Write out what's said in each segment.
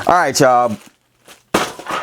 All right, y'all.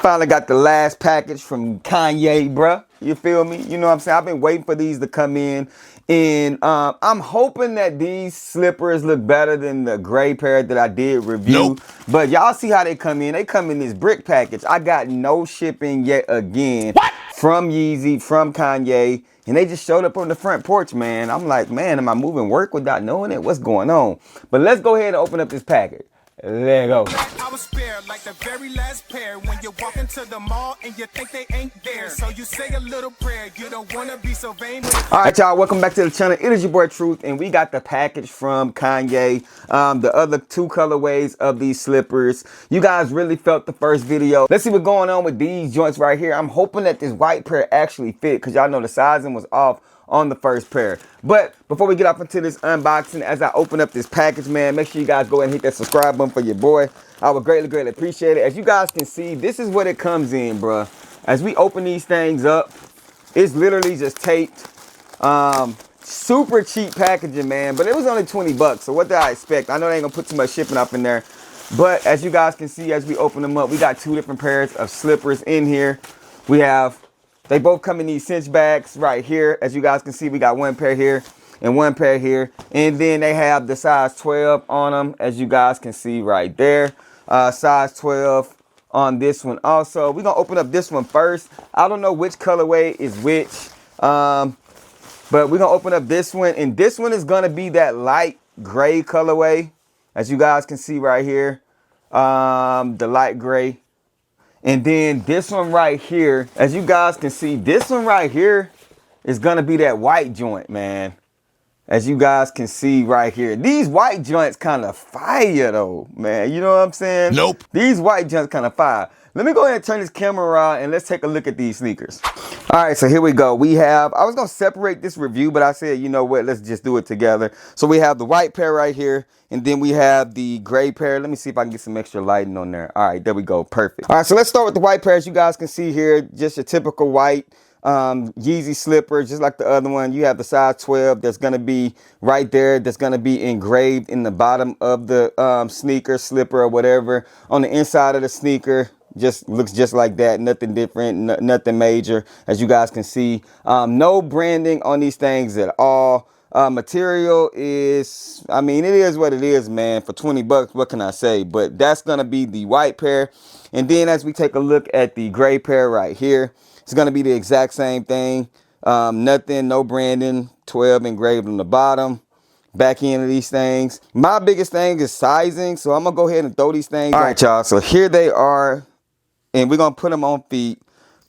Finally got the last package from Kanye, bruh. You feel me? You know what I'm saying? I've been waiting for these to come in. And I'm hoping that these slippers look better than the gray pair that I did review. Nope. But y'all see how they come in. They come in this brick package. I got no shipping yet again. What? From Yeezy, from Kanye. And they just showed up on the front porch, man. I'm like, man, am I moving work without knowing it? What's going on? But let's go ahead and open up this package. There you go. I was spared like the very last pair when you walk into the mall and you think they ain't there. So you say a little prayer. You don't want to be so vain. All right, y'all, welcome back to the channel. It is your boy Truth, and we got the package from Kanye, the other two colorways of these slippers. You guys really felt the first video. Let's see what's going on with these joints right here. I'm hoping that this white pair actually fit, because y'all know the sizing was off on the first pair. But before we get off into this unboxing, as I open up this package, man, make sure you guys go ahead and hit that subscribe button for your boy. I would greatly appreciate it. As you guys can see, this is what it comes in, bruh. As we open these things up, it's literally just taped. Super cheap packaging, man, but it was only 20 bucks. So what did I expect? I know they ain't gonna put too much shipping up in there, but as you guys can see, as we open them up, we got two different pairs of slippers in here. They both come in these cinch bags right here. As you guys can see, we got one pair here and one pair here. And then they have the size 12 on them, as you guys can see right there. Size 12 on this one also. We're gonna open up this one first. I don't know which colorway is which, but we're gonna open up this one. And this one is gonna be that light gray colorway, as you guys can see right here. The light gray. And then this one right here, as you guys can see, this one right here is gonna be that white joint, man. As you guys can see right here. These white joints kind of fire though, man. You know what I'm saying? Nope. These white joints kind of fire. Let me go ahead and turn this camera around and let's take a look at these sneakers. All right, so here we go. I was gonna separate this review, but I said, you know what, let's just do it together. So we have the white pair right here, and then we have the gray pair. Let me see if I can get some extra lighting on there. All right, there we go, perfect. All right, so let's start with the white pair. As you guys can see here, just your typical white Yeezy slipper, just like the other one. You have the size 12 that's gonna be right there, that's gonna be engraved in the bottom of the sneaker, slipper, or whatever. On the inside of the sneaker, just looks just like that. Nothing different, nothing major, as you guys can see. No branding on these things at all. Material is, I mean, it is what it is, man. For 20 bucks, what can I say? But that's gonna be the white pair. And then as we take a look at the gray pair right here, it's gonna be the exact same thing. Nothing, no branding, 12 engraved on the bottom. Back end of these things. My biggest thing is sizing, so I'm gonna go ahead and throw these things. All right, y'all, so here they are, and we're gonna put them on feet.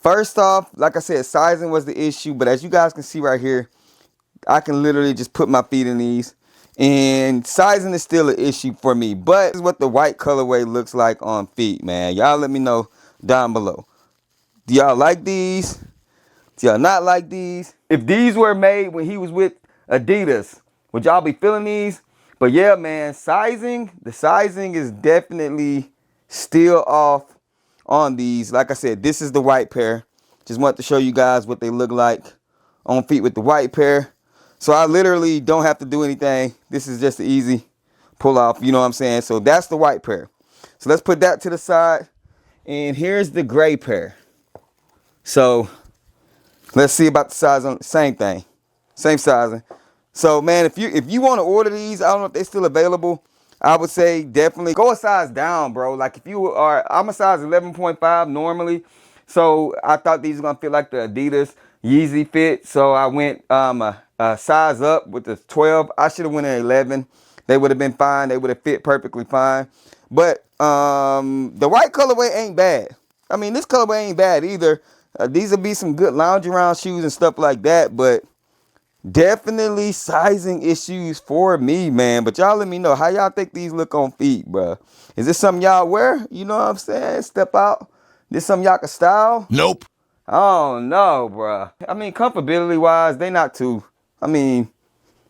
First off, like I said, sizing was the issue, but as you guys can see right here, I can literally just put my feet in these, and sizing is still an issue for me. But this is what the white colorway looks like on feet, man. Y'all let me know down below. Do y'all like these? Do y'all not like these? If these were made when he was with Adidas, would y'all be feeling these? But yeah, man, the sizing is definitely still off on these. Like I said, this is the white pair. Just want to show you guys what they look like on feet with the white pair. So I literally don't have to do anything. This is just an easy pull off, you know what I'm saying? So that's the white pair. So let's put that to the side. And here's the gray pair. So let's see about the size on same thing. Same sizing. So man, if you want to order these, I don't know if they're still available. I would say definitely go a size down, bro. Like if you are, I'm a size 11.5 normally. So I thought these were gonna fit like the Adidas Yeezy fit. So I went a size up with the 12. I should have went an 11. They would have been fine. They would have fit perfectly fine. But the white colorway ain't bad. I mean, this colorway ain't bad either. These will be some good lounge around shoes and stuff like that. But definitely sizing issues for me, man. But y'all let me know how y'all think these look on feet, bro. Is this something y'all wear? You know what I'm saying? Step out. This something y'all can style? Nope. Oh no, bro. I mean, comfortability wise, they not too. I mean,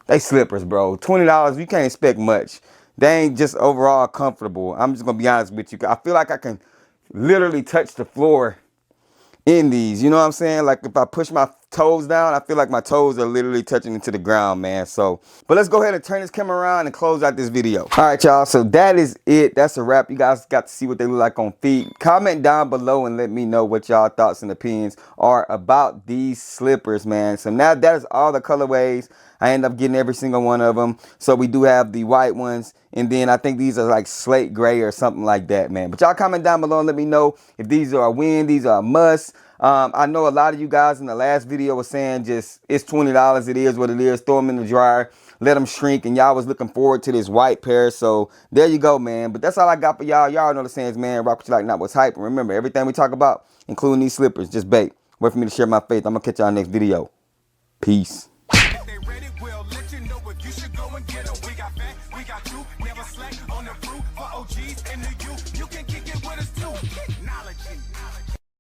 they slippers, bro. $20, you can't expect much. They ain't just overall comfortable. I'm just gonna be honest with you. I feel like I can literally touch the floor in these. You know what I'm saying? Like if I push my toes down, I feel like my toes are literally touching into the ground, man. So, but let's go ahead and turn this camera around and close out this video. All right, y'all. So that is it. That's a wrap. You guys got to see what they look like on feet. Comment down below and let me know what y'all thoughts and opinions are about these slippers, man. So now that is all the colorways. I end up getting every single one of them. So we do have the white ones, and then I think these are like slate gray or something like that, man. But y'all comment down below and let me know if these are a win, these are a must. I know a lot of you guys in the last video was saying just it's $20, it is what it is, throw them in the dryer, let them shrink, and y'all was looking forward to this white pair. So there you go, man. But that's all I got for y'all. Y'all know the sayings, man. Rock what you like, not what's hype. And remember, everything we talk about, including these slippers, just bait. Wait for me to share my faith. I'm gonna catch y'all next video. Peace.